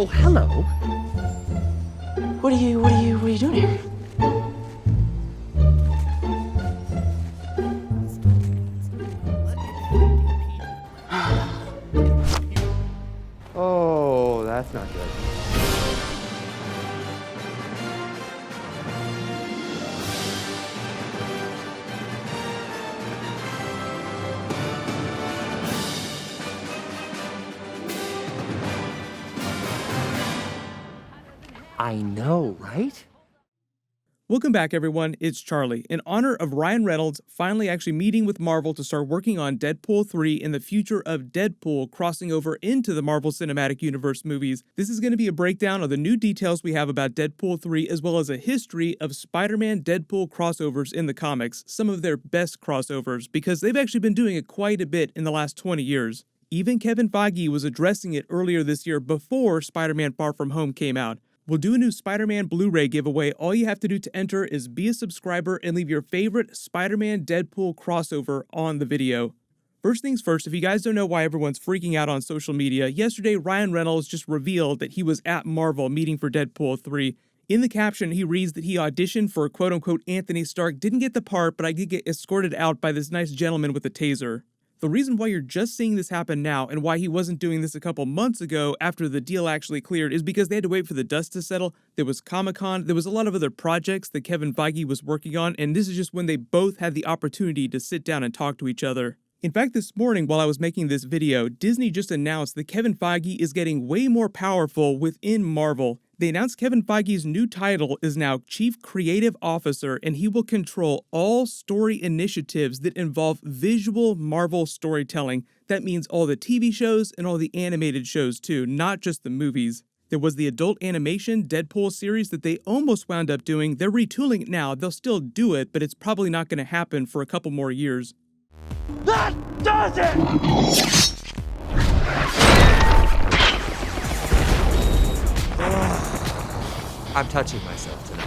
Oh, hello. What are you doing here? Oh, that's not good. I know, right? Welcome back, everyone. It's Charlie. In honor of Ryan Reynolds finally actually meeting with Marvel to start working on Deadpool 3 and the future of Deadpool crossing over into the Marvel Cinematic Universe movies, this is going to be a breakdown of the new details we have about Deadpool 3 as well as a history of Spider-Man Deadpool crossovers in the comics, some of their best crossovers, because they've actually been doing it quite a bit in the last 20 years. Even Kevin Feige was addressing it earlier this year before Spider-Man Far From Home came out. We'll do a new Spider-Man Blu-ray giveaway. All you have to do to enter is be a subscriber and leave your favorite Spider-Man Deadpool crossover on the video. First things first, if you guys don't know why everyone's freaking out on social media, yesterday Ryan Reynolds just revealed that he was at Marvel meeting for Deadpool 3. In the caption, he reads that he auditioned for quote-unquote Anthony Stark, didn't get the part, but I did get escorted out by this nice gentleman with a taser. The reason why you're just seeing this happen now and why he wasn't doing this a couple months ago after the deal actually cleared is because they had to wait for the dust to settle. There was Comic-Con, there was a lot of other projects that Kevin Feige was working on, and this is just when they both had the opportunity to sit down and talk to each other. In fact, this morning while I was making this video, Disney just announced that Kevin Feige is getting way more powerful within Marvel. They announced Kevin Feige's new title is now Chief Creative Officer, and he will control all story initiatives that involve visual Marvel storytelling. That means all the TV shows and all the animated shows too, not just the movies. There was the adult animation Deadpool series that they almost wound up doing. They're retooling it now. They'll still do it, but it's probably not going to happen for a couple more years. That does it! I'm touching myself tonight.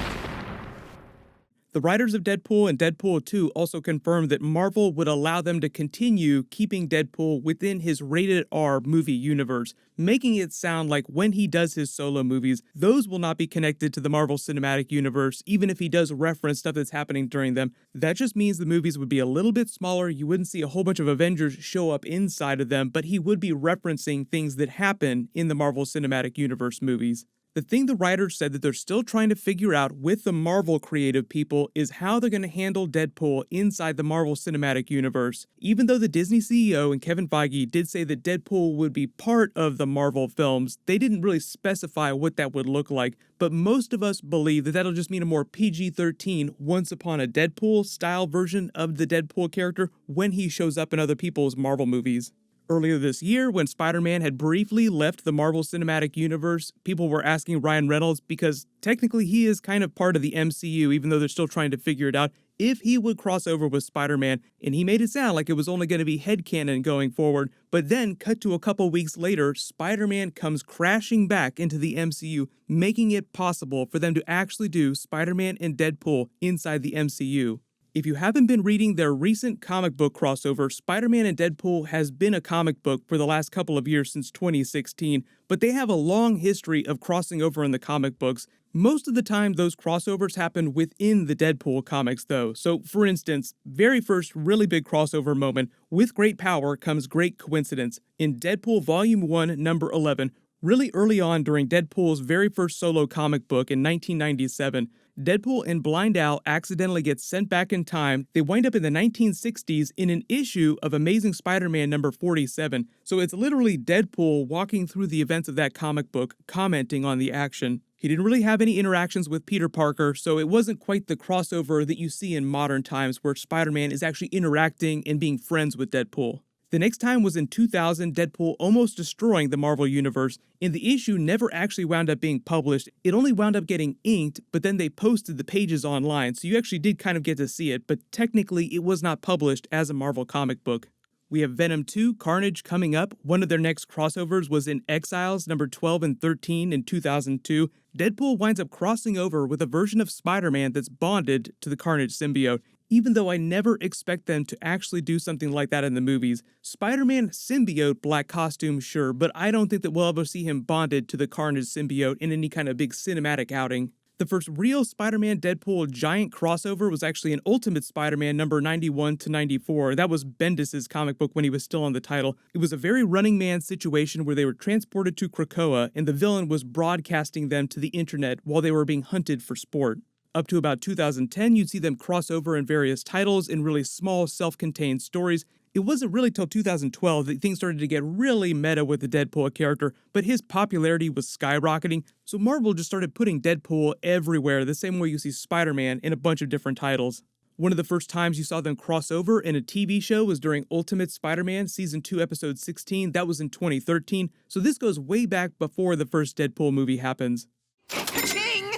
The writers of Deadpool and Deadpool 2 also confirmed that Marvel would allow them to continue keeping Deadpool within his rated R movie universe, making it sound like when he does his solo movies, those will not be connected to the Marvel Cinematic Universe, even if he does reference stuff that's happening during them. That just means the movies would be a little bit smaller, you wouldn't see a whole bunch of Avengers show up inside of them, but he would be referencing things that happen in the Marvel Cinematic Universe movies. The thing the writers said that they're still trying to figure out with the Marvel creative people is how they're going to handle Deadpool inside the Marvel Cinematic Universe. Even though the Disney CEO and Kevin Feige did say that Deadpool would be part of the Marvel films, they didn't really specify what that would look like, but most of us believe that that'll just mean a more PG-13 Once Upon a Deadpool style version of the Deadpool character when he shows up in other people's Marvel movies. Earlier this year, when Spider-Man had briefly left the Marvel Cinematic Universe, people were asking Ryan Reynolds, because technically he is kind of part of the MCU, even though they're still trying to figure it out, if he would cross over with Spider-Man, and he made it sound like it was only going to be headcanon going forward, but then, cut to a couple weeks later, Spider-Man comes crashing back into the MCU, making it possible for them to actually do Spider-Man and Deadpool inside the MCU. If you haven't been reading their recent comic book crossover, Spider-Man and Deadpool has been a comic book for the last couple of years since 2016, but they have a long history of crossing over in the comic books. Most of the time, those crossovers happen within the Deadpool comics, though. So, for instance, very first really big crossover moment, with great power comes great coincidence. In Deadpool Volume 1, number 11, really early on during Deadpool's very first solo comic book in 1997, Deadpool and Blind Al accidentally get sent back in time. They wind up in the 1960s in an issue of Amazing Spider-Man number 47. So it's literally Deadpool walking through the events of that comic book, commenting on the action. He didn't really have any interactions with Peter Parker, so it wasn't quite the crossover that you see in modern times where Spider-Man is actually interacting and being friends with Deadpool. The next time was in 2000, Deadpool almost destroying the Marvel Universe, and the issue never actually wound up being published. It only wound up getting inked, but then they posted the pages online, so you actually did kind of get to see it, but technically it was not published as a Marvel comic book. We have Venom 2, Carnage coming up. One of their next crossovers was in Exiles number 12 and 13 in 2002. Deadpool winds up crossing over with a version of Spider-Man that's bonded to the Carnage symbiote. even though I never expect them to actually do something like that in the movies. Spider-Man symbiote black costume, sure, but I don't think that we'll ever see him bonded to the Carnage symbiote in any kind of big cinematic outing. The first real Spider-Man Deadpool giant crossover was actually in Ultimate Spider-Man number 91 to 94. That was Bendis' comic book when he was still on the title. It was a very Running Man situation where they were transported to Krakoa and the villain was broadcasting them to the internet while they were being hunted for sport. Up to about 2010, you'd see them cross over in various titles in really small, self-contained stories. It wasn't really till 2012 that things started to get really meta with the Deadpool character, but his popularity was skyrocketing, so Marvel just started putting Deadpool everywhere, the same way you see Spider-Man in a bunch of different titles. One of the first times you saw them cross over in a TV show was during Ultimate Spider-Man Season 2, Episode 16. That was in 2013, so this goes way back before the first Deadpool movie happens. Ka-ching!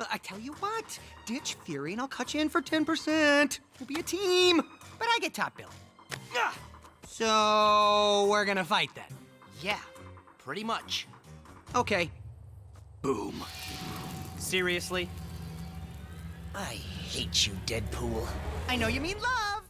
I tell you what, ditch Fury and I'll cut you in for 10%. We'll be a team, but I get top billing. So, we're gonna fight then? Yeah, pretty much. Okay. Boom. Seriously? I hate you, Deadpool. I know you mean love!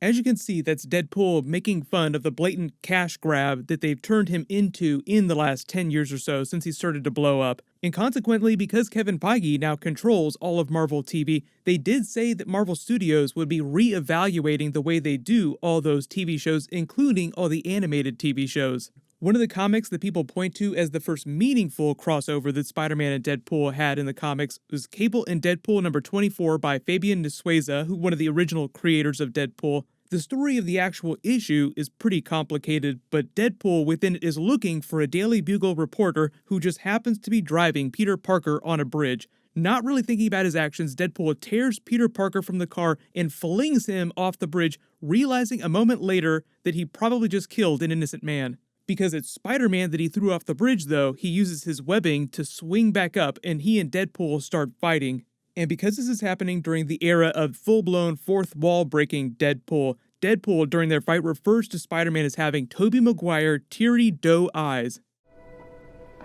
As you can see, that's Deadpool making fun of the blatant cash grab that they've turned him into in the last 10 years or so since he started to blow up. And consequently, because Kevin Feige now controls all of Marvel TV, they did say that Marvel Studios would be re-evaluating the way they do all those TV shows, including all the animated TV shows. One of the comics that people point to as the first meaningful crossover that Spider-Man and Deadpool had in the comics was Cable and Deadpool number 24 by Fabian Nicieza, who one of the original creators of Deadpool. The story of the actual issue is pretty complicated, but Deadpool within it is looking for a Daily Bugle reporter who just happens to be driving Peter Parker on a bridge. Not really thinking about his actions, Deadpool tears Peter Parker from the car and flings him off the bridge, realizing a moment later that he probably just killed an innocent man. Because it's Spider-Man that he threw off the bridge though, he uses his webbing to swing back up and he and Deadpool start fighting. And because this is happening during the era of full-blown fourth wall breaking Deadpool, Deadpool during their fight refers to Spider-Man as having Tobey Maguire teary doe eyes.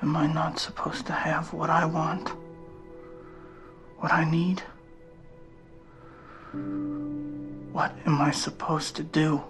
Am I not supposed to have what I want? What I need? What am I supposed to do?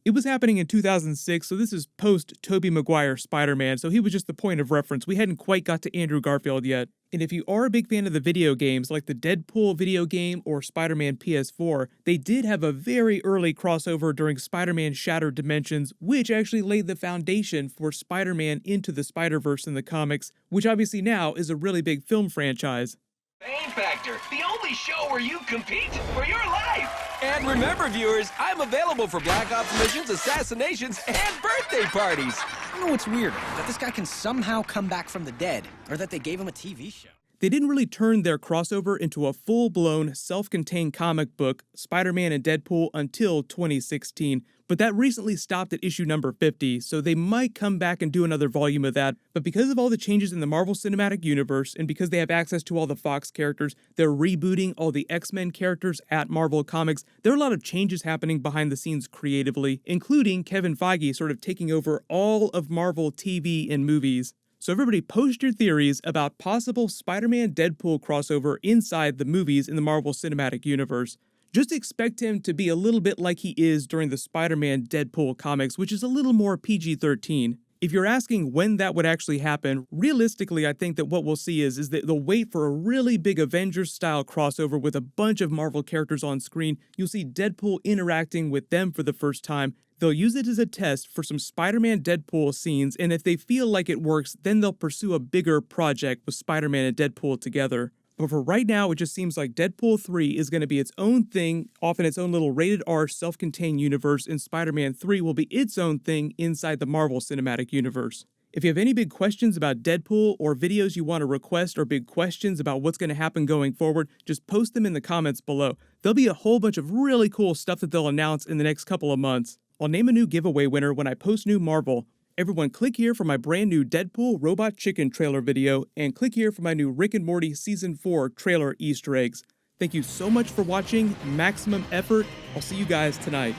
It was happening in 2006, so this is post-Tobey Maguire Spider-Man, so he was just the point of reference. We hadn't quite got to Andrew Garfield yet. And if you are a big fan of the video games, like the Deadpool video game or Spider-Man PS4, they did have a very early crossover during Spider-Man Shattered Dimensions, which actually laid the foundation for Spider-Man Into the Spider-Verse in the comics, which obviously now is a really big film franchise. Fame Factor, the only show where you compete for your life! And remember, viewers, I'm available for Black Ops missions, assassinations, and birthday parties. I don't know what's weirder, that this guy can somehow come back from the dead, or that they gave him a TV show. They didn't really turn their crossover into a full-blown, self-contained comic book, Spider-Man and Deadpool, until 2016, but that recently stopped at issue number 50, so they might come back and do another volume of that. But because of all the changes in the Marvel Cinematic Universe, and because they have access to all the Fox characters, they're rebooting all the X-Men characters at Marvel Comics. There are a lot of changes happening behind the scenes creatively, including Kevin Feige sort of taking over all of Marvel TV and movies. So everybody post your theories about possible Spider-Man Deadpool crossover inside the movies in the Marvel Cinematic Universe. Just expect him to be a little bit like he is during the Spider-Man Deadpool comics, which is a little more PG-13. If you're asking when that would actually happen, realistically I think that what we'll see is that they'll wait for a really big Avengers-style crossover with a bunch of Marvel characters on screen. You'll see Deadpool interacting with them for the first time. They'll use it as a test for some Spider-Man Deadpool scenes, and if they feel like it works, then they'll pursue a bigger project with Spider-Man and Deadpool together. But for right now, it just seems like Deadpool 3 is going to be its own thing, off in its own little rated R self-contained universe, and Spider-Man 3 will be its own thing inside the Marvel Cinematic Universe. If you have any big questions about Deadpool or videos you want to request or big questions about what's going to happen going forward, just post them in the comments below. There'll be a whole bunch of really cool stuff that they'll announce in the next couple of months. I'll name a new giveaway winner when I post new Marvel. Everyone click here for my brand new Deadpool Robot Chicken trailer video, and click here for my new Rick and Morty Season 4 trailer Easter eggs. Thank you so much for watching, maximum effort. I'll see you guys tonight.